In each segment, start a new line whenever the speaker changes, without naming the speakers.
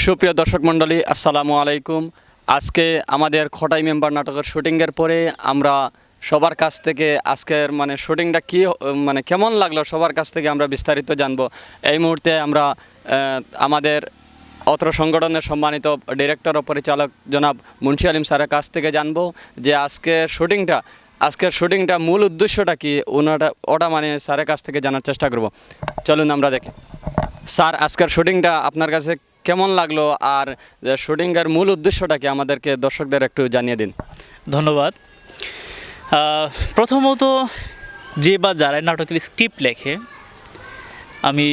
সুপ্রিয় দর্শক মণ্ডলী, আসসালামু আলাইকুম। আজকে আমাদের খটাই মেম্বার নাটকের শুটিংয়ের পরে আমরা সবার কাছ থেকে আজকের শুটিংটা কি কেমন লাগলো সবার কাছ থেকে আমরা বিস্তারিত জানবো। এই মুহূর্তে আমরা আমাদের অত্র সংগঠনের সম্মানিত ডিরেক্টর ও পরিচালক জনাব মুন্সি আলিম স্যারের কাছ থেকে জানবো যে আজকের শুটিংটা মূল উদ্দেশ্যটা কি ওটা স্যারের কাছ থেকে জানার চেষ্টা করব। চলুন আমরা দেখি। স্যার, আজকের শুটিংটা আপনার কাছে কেমন লাগলো আর শুটিংয়ের মূল উদ্দেশ্যটা কি আমাদেরকে দর্শকদের একটু জানিয়ে দিন।
ধন্যবাদ। প্রথমত যে বা যারা নাটকের স্ক্রিপ্ট লেখে, আমি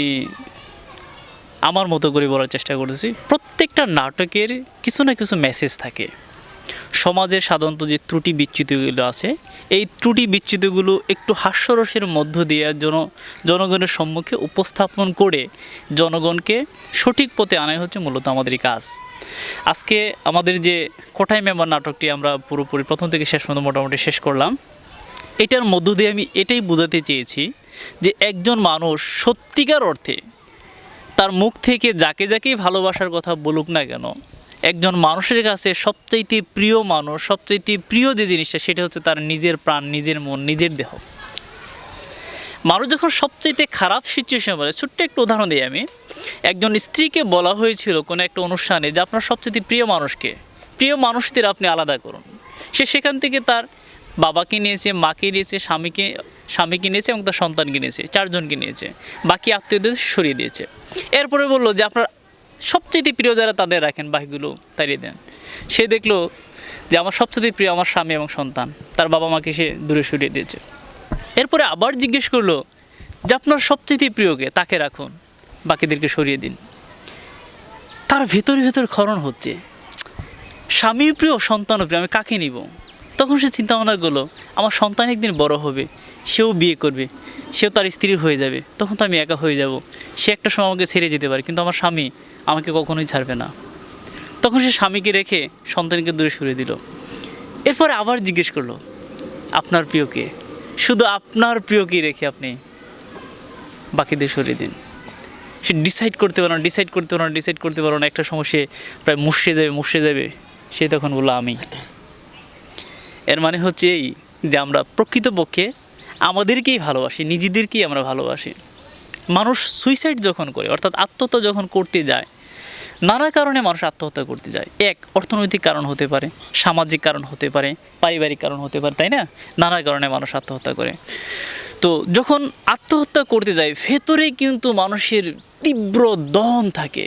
আমার মতো করে বলার চেষ্টা করেছি প্রত্যেকটা নাটকের কিছু না কিছু মেসেজ থাকে। সমাজের সাধারণত যে ত্রুটি বিচ্যুতিগুলো আছে, এই ত্রুটি বিচ্যুতিগুলো একটু হাস্যরসের মধ্য দিয়ে জনগণের সম্মুখে উপস্থাপন করে জনগণকে সঠিক পথে আনাই হচ্ছে মূলত আমাদের কাজ। আজকে আমাদের যে কোঠায় মেম্বার নাটকটি আমরা পুরোপুরি প্রথম থেকে শেষ পর্যন্ত মোটামুটি শেষ করলাম। এটার মধ্য দিয়ে আমি এটাই বোঝাতে চেয়েছি যে একজন মানুষ সত্যিকার অর্থে তার মুখ থেকে যাকে যাকেই ভালোবাসার কথা বলুক না কেন, একজন মানুষের কাছে সবচাইতে প্রিয় মানুষ, সবচাইতে প্রিয় যে জিনিসটা সেটা হচ্ছে তার নিজের প্রাণ, নিজের মন, নিজের দেহ। মানুষ যখন সবচাইতে খারাপ সিচুয়েশন বলে, ছোট্ট একটু উদাহরণ দিই আমি। একজন স্ত্রীকে বলা হয়েছিল কোনো একটা অনুষ্ঠানে যে আপনার সবচাইতে প্রিয় মানুষদের আপনি আলাদা করুন। সে সেখান থেকে তার বাবাকে নিয়েছে, মাকে নিয়েছে, স্বামীকে নিয়েছে এবং তার সন্তানকে নিয়েছে, 4 জনকে নিয়েছে, বাকি আত্মীয়দের সরিয়ে দিয়েছে। এরপরে বললো যে আপনার সবচেয়ে প্রিয় যারা তাদের রাখেন, বাকিগুলো তাড়িয়ে দেন। সে দেখলো যে আমার সবচেয়ে প্রিয় আমার স্বামী এবং সন্তান, তার বাবা মাকে সে দূরে সরিয়ে দিয়েছে। এরপরে আবার জিজ্ঞেস করলো যে আপনার সবচেয়ে প্রিয়কে, তাকে রাখুন, বাকিদেরকে সরিয়ে দিন। তার ভেতর ক্ষরণ হচ্ছে, স্বামী প্রিয়, সন্তানও প্রিয়, আমি কাকে নিব? তখন সে চিন্তা ভাবনা করলো আমার সন্তান একদিন বড় হবে, সেও বিয়ে করবে, সেও তার স্ত্রী হয়ে যাবে, তখন তো আমি একা হয়ে যাব। সে একটা সময় আমাকে ছেড়ে যেতে পারে, কিন্তু আমার স্বামী আমাকে কখনোই ছাড়বে না। তখন সে স্বামীকে রেখে সন্তানকে দূরে সরিয়ে দিল। এরপরে আবার জিজ্ঞেস করলো আপনার প্রিয়কে, শুধু আপনার প্রিয়কে রেখে আপনি বাকিদের সরিয়ে দিন। সে ডিসাইড করতে পারো না। একটা সময় সে প্রায় মুষড়ে যাবে। সে তখন বললো আমি। এর মানে হচ্ছে এই যে আমরা প্রকৃতপক্ষে আমাদেরকেই ভালোবাসি, নিজেদেরকেই আমরা ভালোবাসি। মানুষ সুইসাইড যখন করে, অর্থাৎ আত্মহত্যা যখন করতে যায়, নানা কারণে মানুষ আত্মহত্যা করতে যায়। এক, অর্থনৈতিক কারণ হতে পারে, সামাজিক কারণ হতে পারে, পারিবারিক কারণ হতে পারে, তাই না? নানা কারণে মানুষ আত্মহত্যা করে। তো যখন আত্মহত্যা করতে যায়, ভেতরে কিন্তু মানুষের তীব্র দহন থাকে,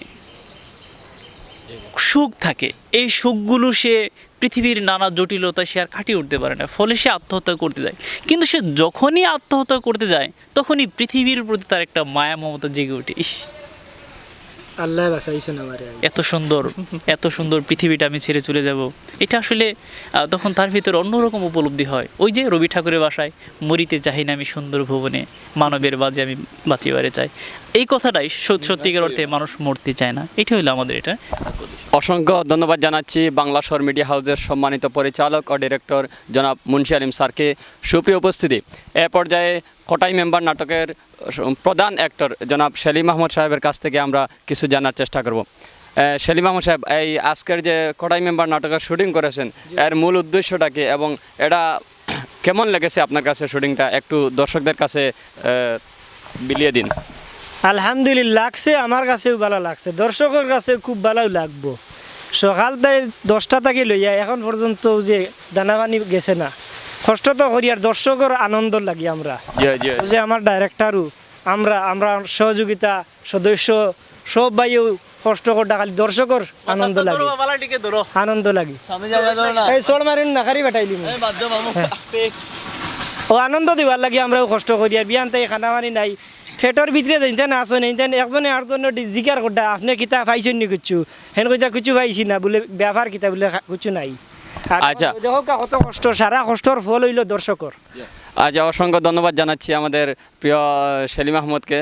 সুখ থাকে। এই সুখগুলো সে পৃথিবীর নানা জটিলতা সে আর কাটিয়ে উঠতে পারে না, ফলে সে আত্মহত্যা করতে যায়। কিন্তু সে যখনই আত্মহত্যা করতে যায়, তখনই পৃথিবীর প্রতি তার একটা মায়া মমতা জেগে ওঠে। ইস,
আল্লাহ বাঁচাইছেন আমারে,
এত সুন্দর পৃথিবীটা আমি ছেড়ে চলে যাব। এটা আসলে তখন তার ভিতরে অন্যরকম উপলব্ধি হয়। ওই যে রবি ঠাকুরের বাসায়, মরিতে চাহি না আমি সুন্দর ভুবনে, মানবের বাজে আমি বাঁচিবারে চাই। এই কথাটাই সত্যিকার অর্থে মানুষ মরতে চায় না। এটা হলো আমাদের এটা।
অসংখ্য ধন্যবাদ জানাচ্ছি বাংলা শহর মিডিয়া হাউসের সম্মানিত পরিচালক ও ডিরেক্টর জনাব মুন্সি আলিম স্যারকে। সুপ্রিয় উপস্থিতি, এ পর্যায়ে কোটাই মেম্বার নাটকের প্রধান অ্যাক্টর জনাব সেলিম আহমদ সাহেবের কাছ থেকে আমরা কিছু জানার চেষ্টা করব। সেলিম আহমদ সাহেব, এই আজকের যে কোটাই মেম্বার নাটকের শুটিং করেছেন, এর মূল উদ্দেশ্যটা কি এবং এটা কেমন লেগেছে আপনার কাছে? শুটিংটা একটু দর্শকদের কাছে বিলিয়ে দিন।
আলহামদুলিল্লাহ, লাগছে, আমার কাছেও ভালো লাগছে, দর্শকের কাছে খুব ভালো লাগবো। সকাল তাই 10টা থেকে লইয়া এখন পর্যন্ত যে দানাবানি গেছে না, কষ্ট তো করি আর দর্শকের আনন্দ লাগি আমরা। যে আমার ডাইরেক্টরও আমরা সহযোগিতা সদস্য সব ভাইও কষ্ট করতে, খালি দর্শকের আনন্দ লাগি। এই চল মারিন না, খারি বাটাইলি ও আনন্দ দিবার লাগি আমরাও কষ্ট করি। আর বিয়ান তাই খানা মানি নাই, ফেটর ভিতরে যাইতেন আসো নিতেন, একজনে আরেকজনের জিজ্ঞার করতে আপনি কিতা পাইছেন নি কিছু, হেন কইতা কিছু পাইছি না বলে, ব্যাপার কিতা বলে কিছু নাই। আচ্ছা, দেখো কত কষ্ট, সারা কষ্টর ফল হইল দর্শকর।
আচ্ছা, অসংখ্য ধন্যবাদ জানাচ্ছি আমাদের প্রিয় সেলিম আহমদকে।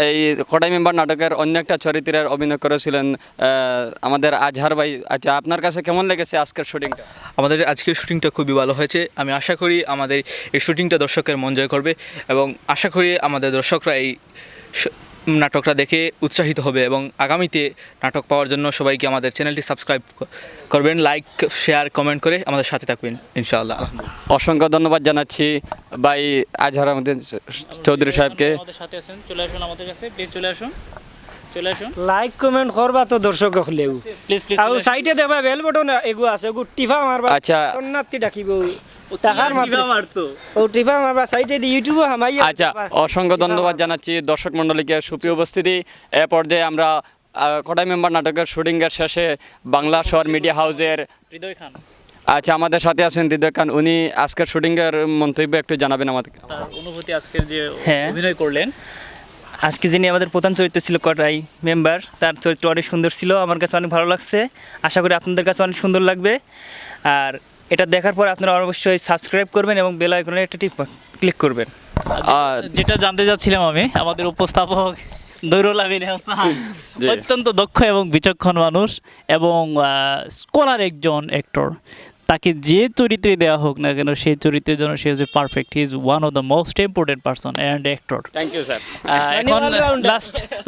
এই কোটাই মেম্বার নাটকের অন্য একটা চরিত্রের অভিনয় করেছিলেন আমাদের আজহার ভাই। আচ্ছা, আপনার কাছে কেমন লেগেছে আজকের শুটিংটা?
আমাদের আজকের শুটিংটা খুবই ভালো হয়েছে। আমি আশা করি আমাদের এই শুটিংটা দর্শকের মন জয় করবে এবং আশা করি আমাদের দর্শকরা এই নাটকটা দেখে উৎসাহিত হবে এবং আগামীতে নাটক পাওয়ার জন্য সবাইকে আমাদের চ্যানেলটি সাবস্ক্রাইব করবেন, লাইক শেয়ার কমেন্ট করে আমাদের সাথে থাকবেন ইনশাআল্লাহ। আলহামদুলিল্লাহ।
অসংখ্য ধন্যবাদ জানাচ্ছি ভাই আজহার আহমেদ চৌধুরী সাহেবকে।
আমাদের সাথে আছেন, চলে আসুন আমাদের কাছে, প্লিজ চলে আসুন, চলে আসুন,
লাইক কমেন্ট করবা তো দর্শক হলেও
প্লিজ প্লিজ।
আর সাইডে দেখবা বেল বটন এগু আছে এগু টিফা মারবা
আচ্ছা।
তন্নাতি ডাকিব টাকার মাত্র
মারতো
ও টিফা মারবা সাইডে দি ইউটিউবে হামাই
আচ্ছা, অসংখ্য ধন্যবাদ জানাচ্ছি দর্শক মণ্ডলীকে সুপ্রিয় উপস্থিতি। এ পর্যায়ে আমরা খোটাই মেম্বার নাটকের শুটিংয়ের শেষে বাংলা শহর মিডিয়া হাউসের
হৃদয় খান
আচ্ছা আমাদের সাথে আছেন হৃদয় খান, উনি আজকের শুটিংয়ের মন্তব্য একটু জানাবেন আমাদের।
তার অনুভূতি আজকের যে
হ্যাঁ।
অভিনয় করলেন।
আজকে যিনি আমাদের প্রধান চরিত্র ছিল কটাই মেম্বার, তার চরিত্র অনেক সুন্দর ছিল, আমার কাছে অনেক ভালো লাগছে। আশা করি আপনাদের কাছে অনেক সুন্দর লাগবে। আর এটা দেখার পর আপনারা অবশ্যই সাবস্ক্রাইব করবেন এবং বেল আইকনে একটা ক্লিক করবেন।
আর
যেটা জানতে চাচ্ছিলাম আমি, আমাদের উপস্থাপক দৈরুল আমিন হাসান
জি।
অত্যন্ত দক্ষ এবং বিচক্ষণ মানুষ এবং স্কলার একজন অ্যাক্টর। তাকে যে চরিত্রে দেওয়া হোক না কেন সেই চরিত্রের জন্য সে হচ্ছে perfect. He is one of the most important person and actor.
Thank you sir.
এখন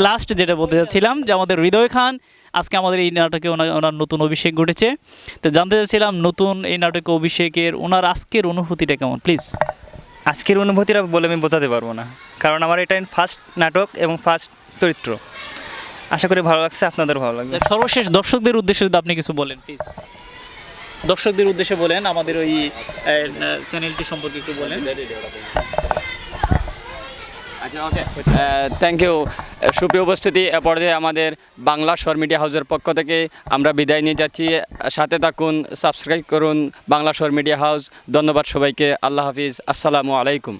লাস্ট যেটা বলতে চাচ্ছিলাম যে আমাদের হৃদয় খান আজকে আমাদের এই নাটকে ওনার নতুন অভিষেক ঘটেছে। তো জানতে চাচ্ছিলাম নতুন এই নাটকে অভিষেকের ওনার আজকের অনুভূতিটা কেমন, প্লিজ।
আজকের অনুভূতিটা বলে আমি বোঝাতে পারবো না, কারণ আমার এটা ফার্স্ট নাটক এবং ফার্স্ট চরিত্র। আশা করি ভালো লাগছে, আপনাদের ভালো লাগবে।
সর্বশেষ দর্শকদের উদ্দেশ্যে যদি আপনি কিছু বলেন প্লিজ, দর্শকদের উদ্দেশ্যে বলেন, আমাদের ওই চ্যানেলটি সম্পর্কে একটু বলেন।
আচ্ছা, ওকে, থ্যাংক ইউ। সুপ্রিয় উপস্থিতি, এ পর্যায়ে আমাদের বাংলা শহর মিডিয়া হাউসের পক্ষ থেকে আমরা বিদায় নিয়ে যাচ্ছি। সাথে থাকুন, সাবস্ক্রাইব করুন বাংলা শহর মিডিয়া হাউস। ধন্যবাদ সবাইকে। আল্লাহ হাফিজ, আসসালামু আলাইকুম।